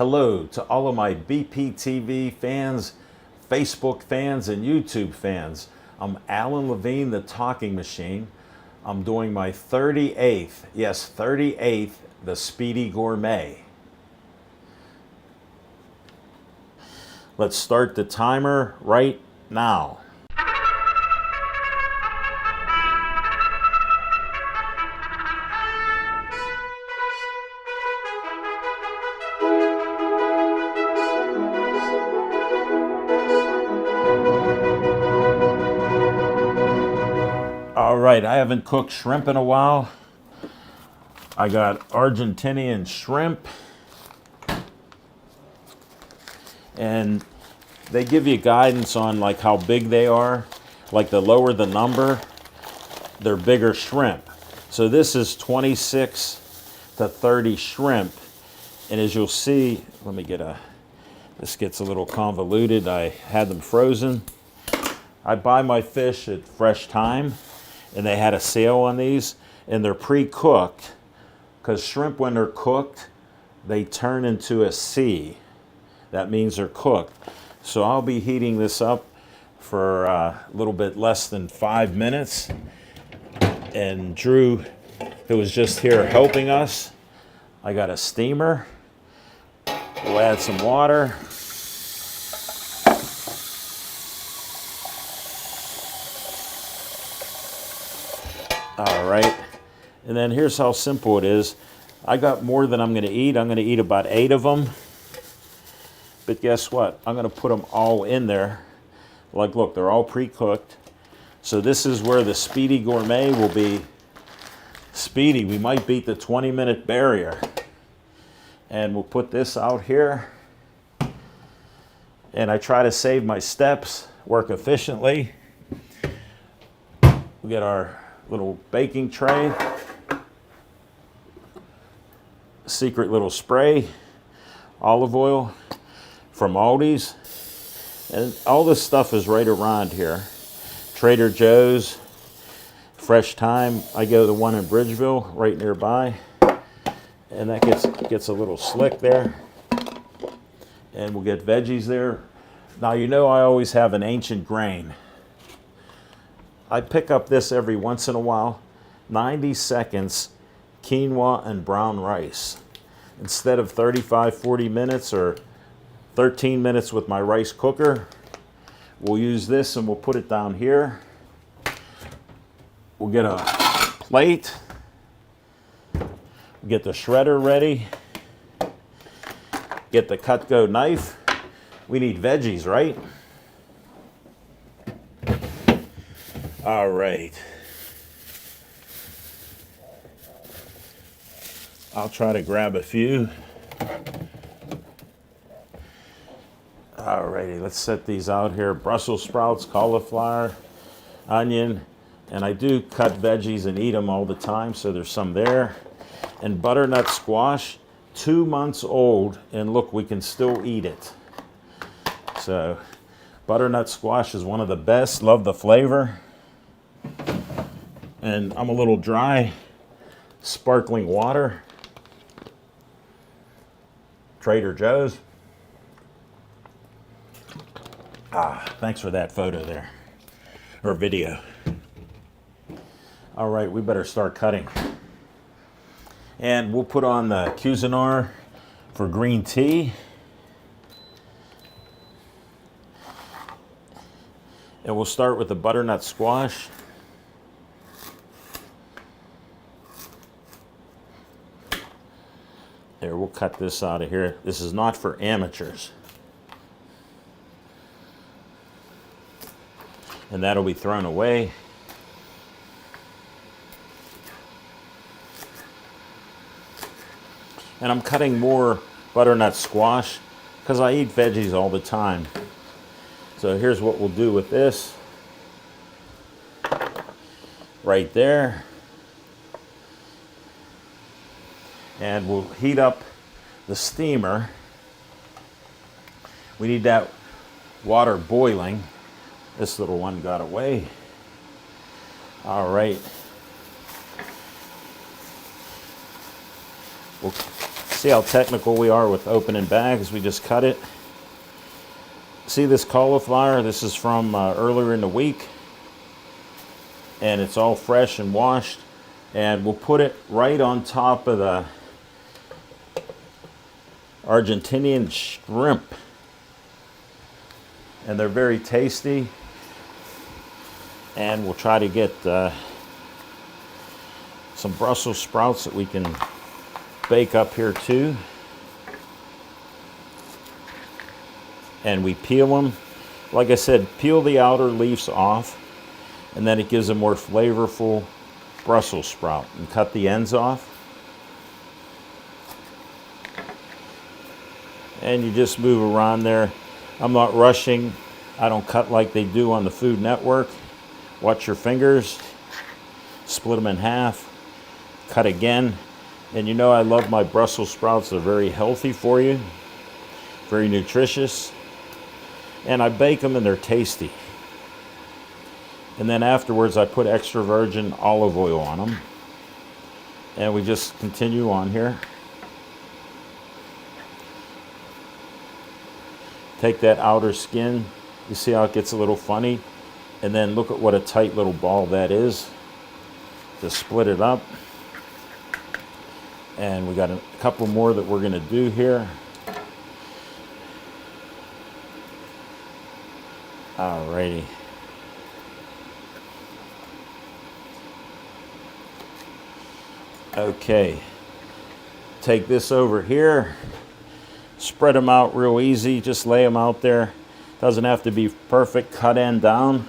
Hello to all of my BPTV fans, Facebook fans, and YouTube fans. I'm Alan Levine, the Talking Machine. I'm doing my 38th, yes, 38th, the Speedy Gourmet. Let's start the timer right now. All right, I haven't cooked shrimp in a while. I got Argentinian shrimp. And they give you guidance on like how big they are. Like the lower the number, they're bigger shrimp. So this is 26 to 30 shrimp. And as you'll see, let me get this gets a little convoluted. I had them frozen. I buy my fish at Fresh Thyme, and they had a sale on these, and they're pre-cooked, because shrimp, when they're cooked, they turn into a C. That means they're cooked. So I'll be heating this up for a little bit less than 5 minutes. And Drew, who was just here helping us, I got a steamer. We'll add some water. All right, and then here's how simple it is. I got more than I'm gonna eat. I'm gonna eat about 8 of them. But guess what? I'm gonna put them all in there. Like, look, they're all pre-cooked. So this is where the Speedy Gourmet will be speedy. We might beat the 20-minute barrier. And we'll put this out here. And I try to save my steps, work efficiently. We get our little baking tray, secret little spray, olive oil from Aldi's, and all this stuff is right around here. Trader Joe's, Fresh Thyme. I go to the one in Bridgeville, right nearby, and that gets a little slick there. And we'll get veggies there. Now, you know I always have an ancient grain. I pick up this every once in a while, 90 seconds, quinoa and brown rice. Instead of 35, 40 minutes or 13 minutes with my rice cooker, we'll use this and we'll put it down here. We'll get a plate, get the shredder ready, get the Cutco knife. We need veggies, right? All right. I'll try to grab a few. All righty, let's set these out here. Brussels sprouts, cauliflower, onion, and I do cut veggies and eat them all the time, so there's some there. And butternut squash, 2 months old, and look, we can still eat it. So butternut squash is one of the best. Love the flavor. And I'm a little dry. Sparkling water. Trader Joe's. Thanks for that photo there, or video. All right, we better start cutting. And we'll put on the Cuisinart for green tea. And we'll start with the butternut squash. There, we'll cut this out of here. This is not for amateurs. And that'll be thrown away. And I'm cutting more butternut squash because I eat veggies all the time. So here's what we'll do with this. Right there. And we'll heat up the steamer. We need that water boiling. This little one got away. All right. We'll See how technical we are with opening bags? We just cut it. See this cauliflower? This is from earlier in the week. And it's all fresh and washed. And we'll put it right on top of the Argentinian shrimp. And they're very tasty. And we'll try to get some Brussels sprouts that we can bake up here too. And we peel them. Like I said, peel the outer leaves off, and then it gives a more flavorful Brussels sprout. And cut the ends off. And you just move around there. I'm not rushing. I don't cut like they do on the Food Network. Watch your fingers. Split them in half. Cut again. And you know I love my Brussels sprouts. They're very healthy for you. Very nutritious. And I bake them and they're tasty. And then afterwards I put extra virgin olive oil on them. And we just continue on here. Take that outer skin. You see how it gets a little funny? And then look at what a tight little ball that is. Just split it up. And we got a couple more that we're going to do here. Alrighty. Okay. Take this over here. Spread them out real easy. Just lay them out there. Doesn't have to be perfect. Cut end down.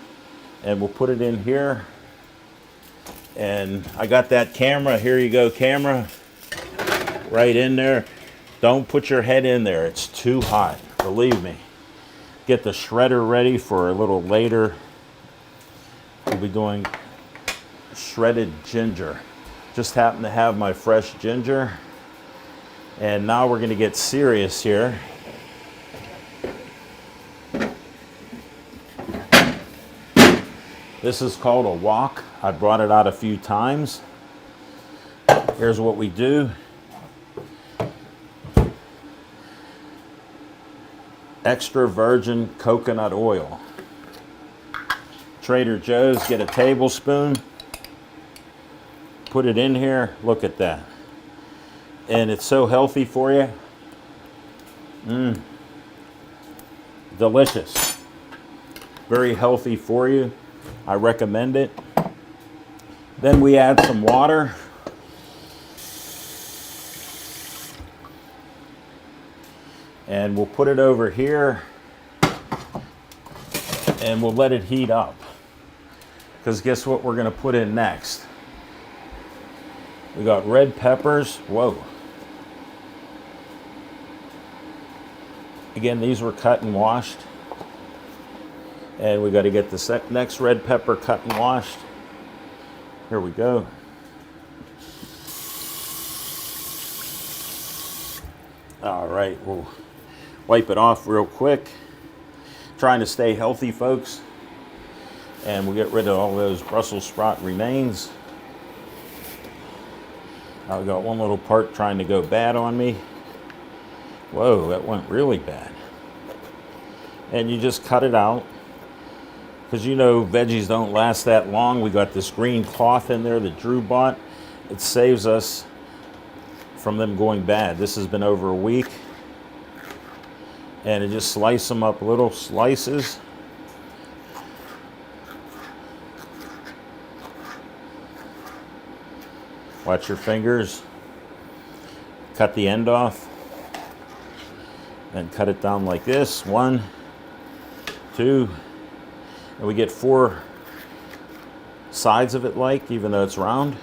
And we'll put it in here. And I got that camera. Here you go, camera. Right in there. Don't put your head in there. It's too hot. Believe me. Get the shredder ready for a little later. We'll be doing shredded ginger. Just happen to have my fresh ginger. And now we're going to get serious here. This is called a wok. I brought it out a few times. Here's what we do. Extra virgin coconut oil. Trader Joe's, get a tablespoon. Put it in here. Look at that. And it's so healthy for you. Delicious. Very healthy for you. I recommend it. Then we add some water. And we'll put it over here. And we'll let it heat up. Because guess what we're going to put in next? We got red peppers. Whoa. Again, these were cut and washed. And we got to get the next red pepper cut and washed. Here we go. All right, we'll wipe it off real quick. Trying to stay healthy, folks. And we'll get rid of all those Brussels sprout remains. I got one little part trying to go bad on me. Whoa, that went really bad. And you just cut it out. Because you know veggies don't last that long. We got this green cloth in there that Drew bought. It saves us from them going bad. This has been over a week. And you just slice them up little slices. Watch your fingers. Cut the end off. And cut it down like this. 1, 2. And we get 4 sides of it like, even though it's round.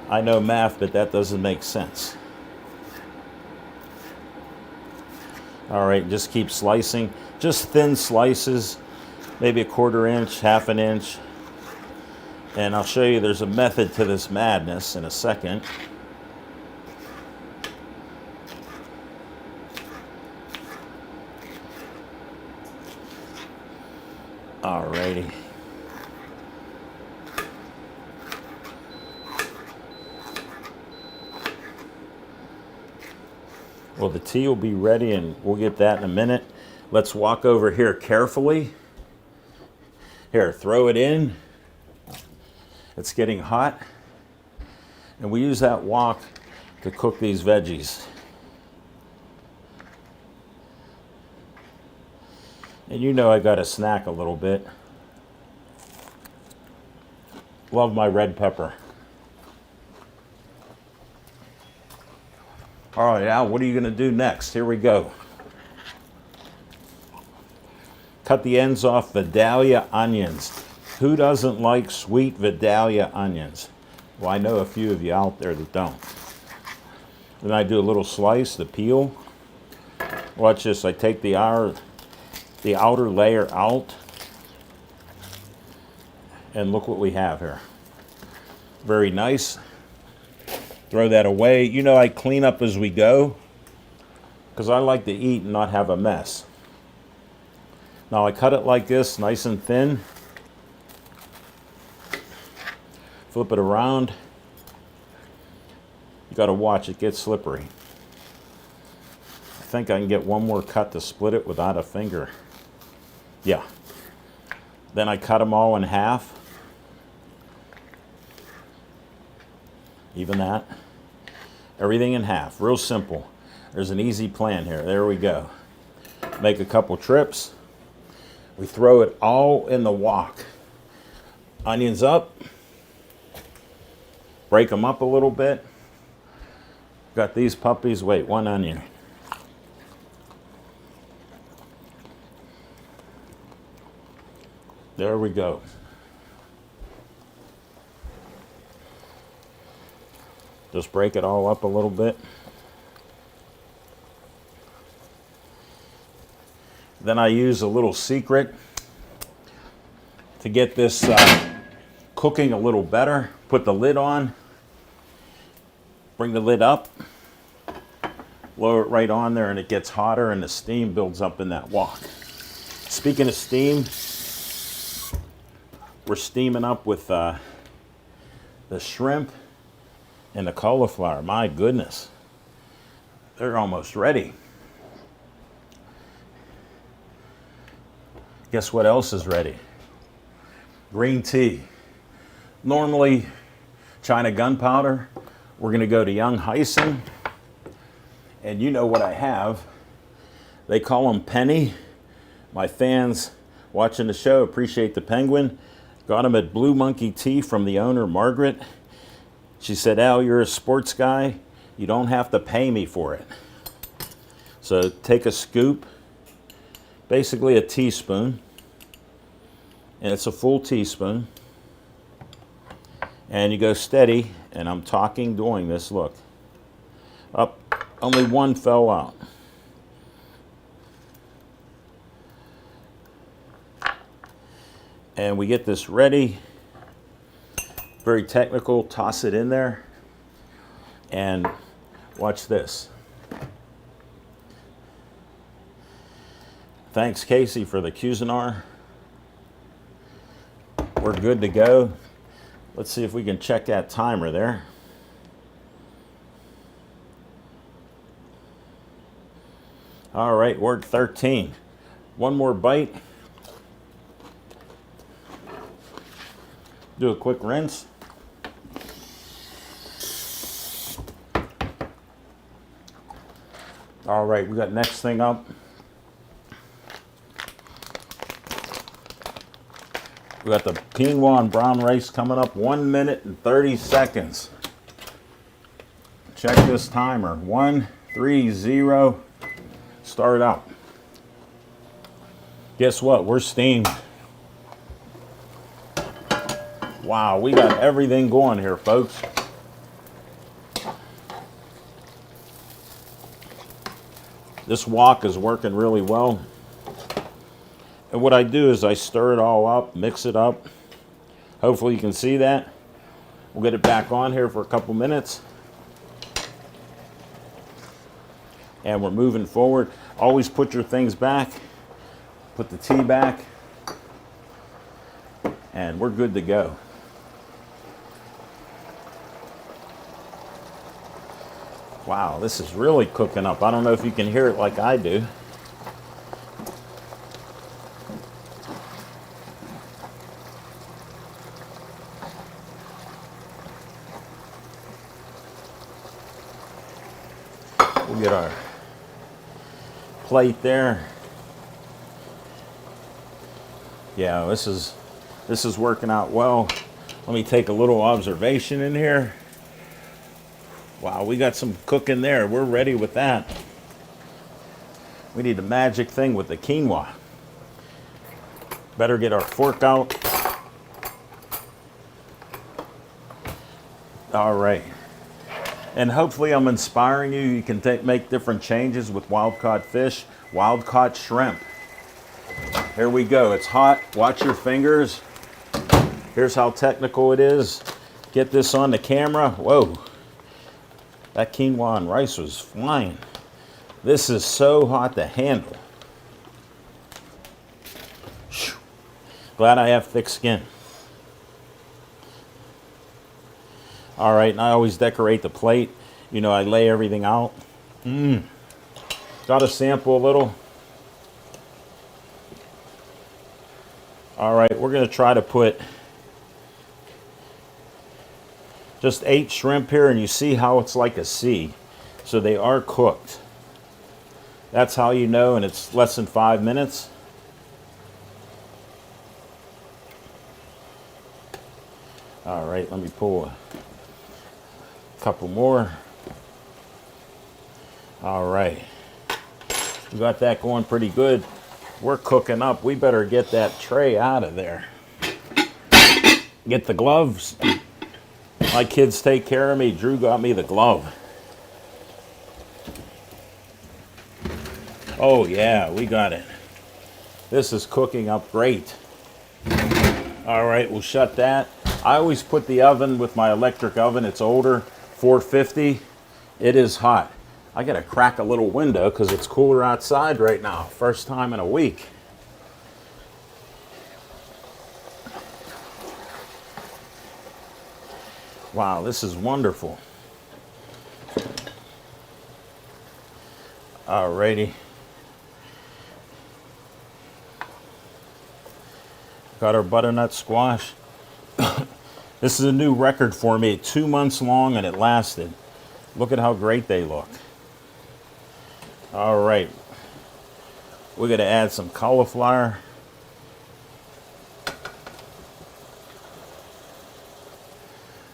I know math, but that doesn't make sense. All right, just keep slicing. Just thin slices, maybe 1/4 inch, 1/2 inch. And I'll show you there's a method to this madness in a second. Alrighty. Well, the tea will be ready and we'll get that in a minute. Let's walk over here carefully. Here, throw it in. It's getting hot. And we use that wok to cook these veggies. And you know I got to snack a little bit. Love my red pepper. All right, Al, what are you going to do next? Here we go. Cut the ends off Vidalia onions. Who doesn't like sweet Vidalia onions? Well, I know a few of you out there that don't. Then I do a little slice, the peel. Watch this, I take the outer layer out. And look what we have here. Very nice. Throw that away. You know I clean up as we go because I like to eat and not have a mess. Now I cut it like this, nice and thin. Flip it around. You got to watch it get slippery. I think I can get one more cut to split it without a finger. Yeah. Then I cut them all in half. Even that. Everything in half. Real simple. There's an easy plan here. There we go. Make a couple trips. We throw it all in the wok. Onions up. Break them up a little bit. Got these puppies. Wait, one onion. There we go. Just break it all up a little bit. Then I use a little secret to get this cooking a little better. Put the lid on. Bring the lid up. Lower it right on there and it gets hotter and the steam builds up in that wok. Speaking of steam, we're steaming up with the shrimp and the cauliflower. My goodness. They're almost ready. Guess what else is ready? Green tea. Normally China gunpowder. We're going to go to Young Hyson. And you know what I have. They call them penny. My fans watching the show appreciate the penguin. Got them at Blue Monkey Tea from the owner, Margaret. She said, Al, you're a sports guy. You don't have to pay me for it. So take a scoop, basically a teaspoon, and it's a full teaspoon. And you go steady, and I'm doing this, look. Up, only one fell out. And we get this ready. Very technical, toss it in there. And watch this. Thanks, Casey, for the Cuisinart. We're good to go. Let's see if we can check that timer there. All right, we're at 13. One more bite. Do a quick rinse. All right, we got next thing up. We got the quinoa and brown rice coming up. 1 minute and 30 seconds. Check this timer. 1:30. Start out. Guess what? We're steamed. Wow, we got everything going here, folks. This wok is working really well. And what I do is I stir it all up, mix it up. Hopefully you can see that. We'll get it back on here for a couple minutes. And we're moving forward. Always put your things back. Put the tea back. And we're good to go. Wow, this is really cooking up. I don't know if you can hear it like I do. We'll get our plate there. Yeah, this is working out well. Let me take a little observation in here. Wow, we got some cooking there. We're ready with that. We need the magic thing with the quinoa. Better get our fork out. All right. And hopefully I'm inspiring you. You can make different changes with wild-caught fish, wild-caught shrimp. Here we go. It's hot. Watch your fingers. Here's how technical it is. Get this on the camera. Whoa. That quinoa and rice was flying. This is so hot to handle. Glad I have thick skin. All right, and I always decorate the plate. You know, I lay everything out. Got to sample a little. All right, we're going to try to put just 8 shrimp here, and you see how it's like a C. So they are cooked. That's how you know, and it's less than 5 minutes. All right, let me pull a couple more. All right, we got that going pretty good. We're cooking up. We better get that tray out of there. Get the gloves. My kids take care of me. Drew got me the glove. Oh yeah, we got it. This is cooking up great. All right, we'll shut that. I always put the oven with my electric oven. It's older, 450. It is hot. I gotta crack a little window because it's cooler outside right now. First time in a week. Wow, this is wonderful. Alrighty. Got our butternut squash. This is a new record for me. 2 months long and it lasted. Look at how great they look. All right. We're going to add some cauliflower.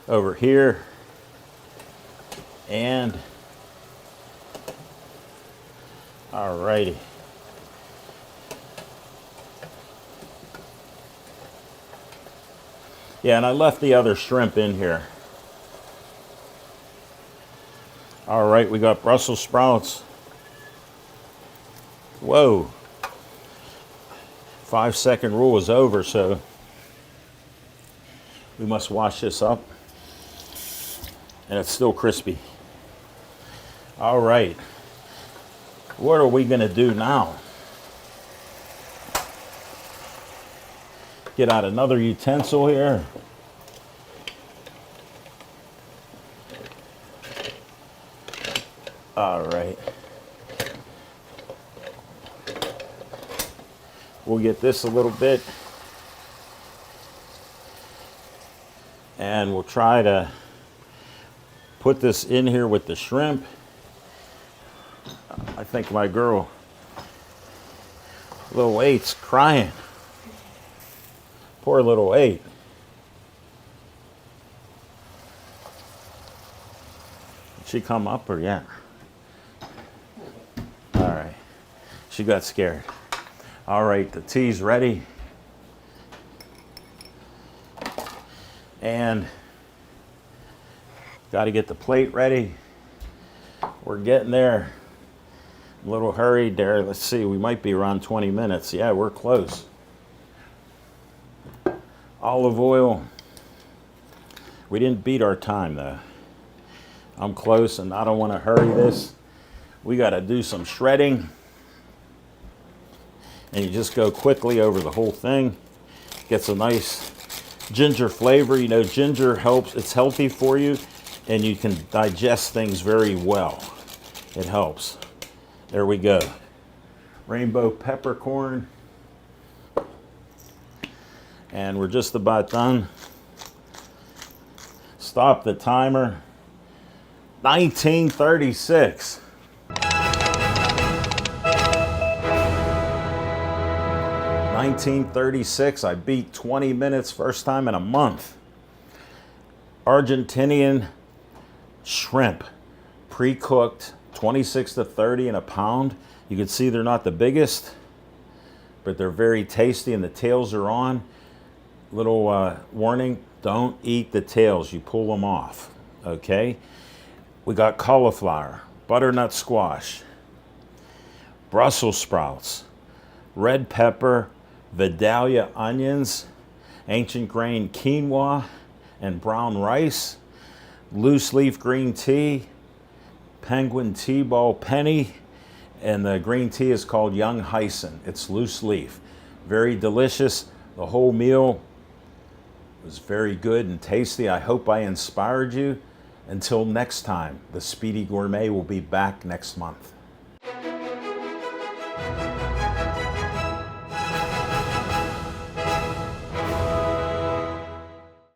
Over here. And all righty. Yeah, and I left the other shrimp in here. All right, we got Brussels sprouts. Whoa. 5-second rule is over, so we must wash this up. And it's still crispy. All right. What are we going to do now? Get out another utensil here. All right. We'll get this a little bit. And we'll try to put this in here with the shrimp. I think my girl, little 8's crying. Poor little 8. Did she come up or yeah? All right. She got scared. All right, the tea's ready. And got to get the plate ready. We're getting there. A little hurried there. Let's see, we might be around 20 minutes. Yeah, we're close. Olive oil. We didn't beat our time though. I'm close and I don't want to hurry this. We got to do some shredding. And you just go quickly over the whole thing. Gets a nice ginger flavor. You know, ginger helps. It's healthy for you. and you can digest things very well. It helps. There we go. Rainbow peppercorn. And we're just about done. Stop the timer. 1936. 1936, I beat 20 minutes first time in a month. Argentinian shrimp, pre-cooked, 26 to 30 in a pound. You can see they're not the biggest, but they're very tasty and the tails are on. Little warning, don't eat the tails, you pull them off, okay? We got cauliflower, butternut squash, Brussels sprouts, red pepper, Vidalia onions, ancient grain quinoa and brown rice, loose leaf green tea, penguin tea ball penny, and the green tea is called Young Hyson. It's loose leaf. Very delicious. The whole meal was very good and tasty. I hope I inspired you. Until next time, the Speedy Gourmet will be back next month.